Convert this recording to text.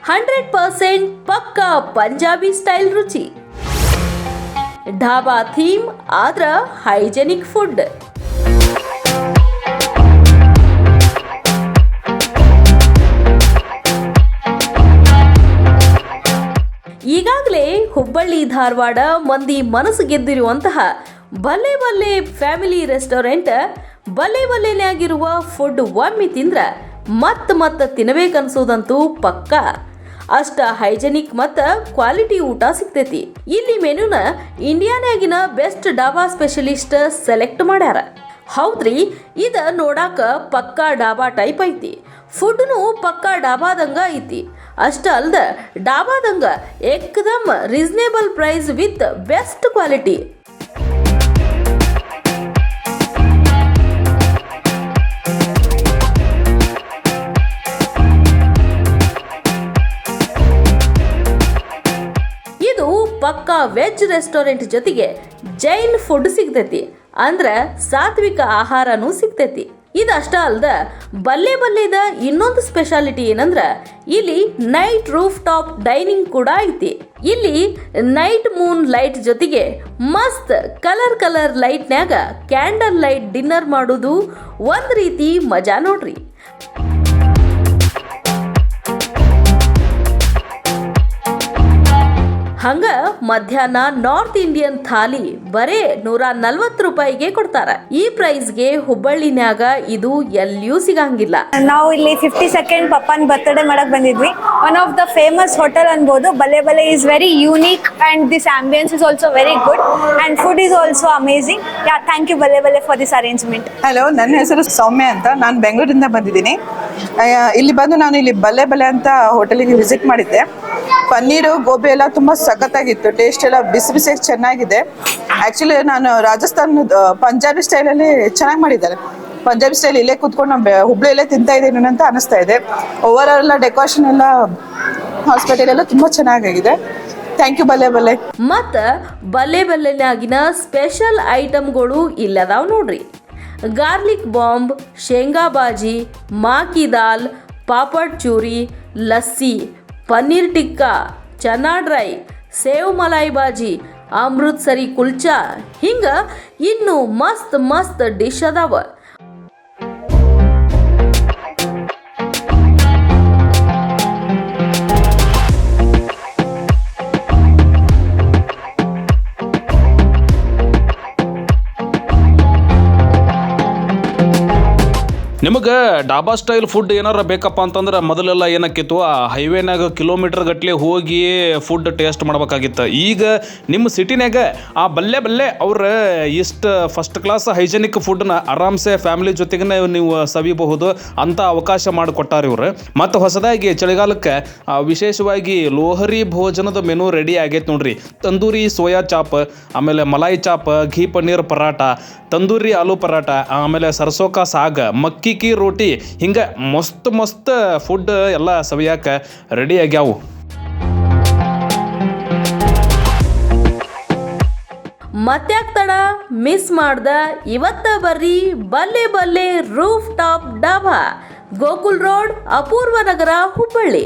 100% ಪಕ್ಕಾ ಪಂಜಾಬಿ ಸ್ಟೈಲ್ ರುಚಿ. ಢಾಬಾ ಥೀಮ್ ಆದ್ರ ಹೈಜೆನಿಕ್ ಫುಡ್. ಈಗಾಗಲೇ ಹುಬ್ಬಳ್ಳಿ ಧಾರವಾಡ ಮಂದಿ ಮನಸ್ಸು ಗೆದ್ದಿರುವಂತಹ ಬಲ್ಲೆ ಬಲ್ಲೆ ಫ್ಯಾಮಿಲಿ ರೆಸ್ಟೋರೆಂಟ್ ಬಲ್ಲೆ ಬಲ್ಲೆನಾಗಿರುವ ಫುಡ್ ಒಮ್ಮೆ ತಿಂದ್ರ ಮತ್ತ ತಿನ್ನಬೇಕನ್ಸೋದಂತೂ ಪಕ್ಕಾ. ಅಷ್ಟ ಹೈಜೆನಿಕ್ ಮತ್ತು ಕ್ವಾಲಿಟಿ ಊಟ ಸಿಗ್ತೈತಿ. ಇಲ್ಲಿ ಮೆನುನ ಇಂಡಿಯಾನಾಗಿನ ಬೆಸ್ಟ್ ಡಾಬಾ ಸ್ಪೆಷಲಿಸ್ಟ್ ಸೆಲೆಕ್ಟ್ ಮಾಡ್ಯಾರ. ಹೌದ್ರಿ, ಇದ ನೋಡಾಕ ಪಕ್ಕಾ ಡಾಬಾ ಟೈಪ್ ಐತಿ. ಫುಡ್ನು ಪಕ್ಕಾ ಡಾಬಾದಂಗ ಐತಿ. ಅಷ್ಟ ಅಲ್ದ ಡಾಬಾದಂಗ ಏಕದಮ್ reasonable price with best quality. ಇದು ಪಕ್ಕಾ ವೆಜ್ ರೆಸ್ಟೋರೆಂಟ್ ಜೊತೆಗೆ ಜೈನ್ ಫುಡ್ ಸಿಗ್ತೈತಿ. ಅಂದ್ರೆ ಸಾತ್ವಿಕ ಆಹಾರನೂ ಸಿಗ್ತೈತಿ. ಇದಷ್ಟ ಅಲ್ದ ಬಲ್ಲೆ ಬಲ್ಲೆದ ಇನ್ನೊಂದು ಸ್ಪೆಷಾಲಿಟಿ ಏನಂದ್ರ ಇಲ್ಲಿ ನೈಟ್ ರೂಫ್ ಟಾಪ್ ಡೈನಿಂಗ್ ಕೂಡ ಐತಿ. ಇಲ್ಲಿ ನೈಟ್ ಮೂನ್ ಲೈಟ್ ಜೊತೆಗೆ ಮಸ್ತ್ ಕಲರ್ ಲೈಟ್ನ್ಯಾಗ ಕ್ಯಾಂಡಲ್ ಲೈಟ್ ಡಿನ್ನರ್ ಮಾಡೋದು ಒಂದ್ ರೀತಿ ಮಜಾ ನೋಡ್ರಿ. ಹಂಗ ಮಧ್ಯಾಹ್ನ ನಾರ್ತ್ ಇಂಡಿಯನ್ ಥಾಲಿ ಬರೇ 140 ರೂಪಾಯಿಗೆ ಕೊಡ್ತಾರ. ಈ ಪ್ರೈಸ್ಗೆ ಹುಬ್ಬಳ್ಳಿನ್ಯಾಗ ಇದು ಎಲ್ಲಿಯೂ ಸಿಗಂಗಿಲ್ಲ. ನಾವು ಇಲ್ಲಿ 52nd ಪಪ್ಪನ್ ಬರ್ತ್ಡೇ ಮಾಡಕ್ ಬಂದಿದ್ವಿ. One of the famous hotel ಅನ್ಬೋದು. Balle Balle is very unique and this ambience is also very good and food is also amazing. Yeah, thank you Balle Balle for this arrangement. Hello, ನನ್ನ ಹೆಸರು ಸೌಮ್ಯ ಅಂತ. ನಾನು ಬೆಂಗಳೂರಿಂದ ಬಂದಿದ್ದೀನಿ. ಇಲ್ಲಿ ಬಂದು ನಾನು ಇಲ್ಲಿ ಬಲ್ಲೆ ಬಲ್ಲೆ ಅಂತ ಹೋಟೆಲಿಗೆ ವಿಸಿಟ್ ಮಾಡಿದ್ದೆ. ಪನ್ನೀರು ಗೋಬಿ ಎಲ್ಲ ತುಂಬ ಸಖತ್ತಾಗಿತ್ತು. ಟೇಸ್ಟ್ ಎಲ್ಲ ಬಿಸಿ ಬಿಸಿಯಾಗಿ ಚೆನ್ನಾಗಿದೆ. ಆ್ಯಕ್ಚುಲಿ ನಾನು ರಾಜಸ್ಥಾನದ ಪಂಜಾಬಿ ಸ್ಟೈಲಲ್ಲಿ ಚೆನ್ನಾಗಿ ಮಾಡಿದ್ದಾರೆ. ಪಂಜಾಬಿ ಸ್ಟೈಲ್ ಇಲ್ಲೇ ಕೂತ್ಕೊಂಡು ನಾವು ಹುಬ್ಳಿಯಲ್ಲೇ ತಿಂತಾ ಇದ್ದೀನಿ ಅಂತ ಅನಿಸ್ತಾ ಇದೆ. ಓವರ್ ಆಲ್ ಎಲ್ಲ ಡೆಕೋರೇಷನ್ ಎಲ್ಲ ಹಾಸ್ಪಿಟಲ್ ಎಲ್ಲ ತುಂಬ ಚೆನ್ನಾಗಿದೆ. ಥ್ಯಾಂಕ್ ಯು ಬಲ್ಲೆ ಬಲ್ಲೆ. ಮತ್ತು ಬಲ್ಲೆ ಬಲ್ಲೆನಾಗಿನ ಸ್ಪೆಷಲ್ ಐಟಮ್ಗಳು ಇಲ್ಲದಾವ್ ನೋಡ್ರಿ. ಗಾರ್ಲಿಕ್ ಬಾಂಬ್, ಶೇಂಗಾ ಬಾಜಿ, ಮಾಕಿ ದಾಲ್, ಪಾಪಡ್ ಚೂರಿ, ಲಸ್ಸಿ, ಪನ್ನೀರ್ ಟಿಕ್ಕಾ, ಚನಾ ಡ್ರೈ, ಸೇವ್ ಮಲಾಯಿ ಬಾಜಿ, ಅಮೃತ್ಸರಿ ಕುಲ್ಚಾ, ಹಿಂಗ ಇನ್ನು ಮಸ್ತ್ ಡಿಶ್ ಅದಾವ. ನಿಮಗೆ ಡಾಬಾ ಸ್ಟೈಲ್ ಫುಡ್ ಏನಾರ ಬೇಕಪ್ಪ ಅಂತಂದ್ರೆ ಮೊದಲೆಲ್ಲ ಏನಕ್ಕಿತ್ತು, ಆ ಹೈವೇನಾಗ ಕಿಲೋಮೀಟರ್ ಗಟ್ಟಲೆ ಹೋಗಿ ಫುಡ್ ಟೇಸ್ಟ್ ಮಾಡ್ಬೇಕಾಗಿತ್ತು. ಈಗ ನಿಮ್ಮ ಸಿಟಿನಾಗ ಆ ಬಲ್ಲೆ ಬಲ್ಲೆ ಅವ್ರ ಇಷ್ಟು ಫಸ್ಟ್ ಕ್ಲಾಸ್ ಹೈಜೆನಿಕ್ ಫುಡ್ನ ಆರಾಮ್ಸೆ ಫ್ಯಾಮಿಲಿ ಜೊತೆಗೆ ನೀವು ಸವಿಬಹುದು ಅಂತ ಅವಕಾಶ ಮಾಡಿಕೊಟ್ಟಾರ ಇವ್ರು. ಮತ್ತು ಹೊಸದಾಗಿ ಚಳಿಗಾಲಕ್ಕೆ ವಿಶೇಷವಾಗಿ ಲೋಹರಿ ಭೋಜನದ ಮೆನು ರೆಡಿ ಆಗೈತೆ ನೋಡ್ರಿ. ತಂದೂರಿ ಸೋಯಾ ಚಾಪ್, ಆಮೇಲೆ ಮಲಾಯಿ ಚಾಪ್, ಘೀ ಪನ್ನೀರ್ ಪರಾಟ, ತಂದೂರಿ ಆಲೂ ಪರಾಟ, ಆಮೇಲೆ ಸರ್ಸೋಕಾ ಸಾಗ, ಮಕ್ಕಿ ಕಿ ರೋಟಿ, ಹಿಂಗೆ ಮಸ್ತ್ ಫುಡ್ ಎಲ್ಲ ಸವಿಯಾಕ ರೆಡಿ ಆಗ್ಯಾವು. ಮತ್ತ್ಯಾಕ್ ತಡ, ಮಿಸ್ ಮಾಡ್ದ ಇವತ್ತ ಬರ್ರಿ Balle Balle roof top dhaba, Gokul road, Apoorva Nagar, Hubballi.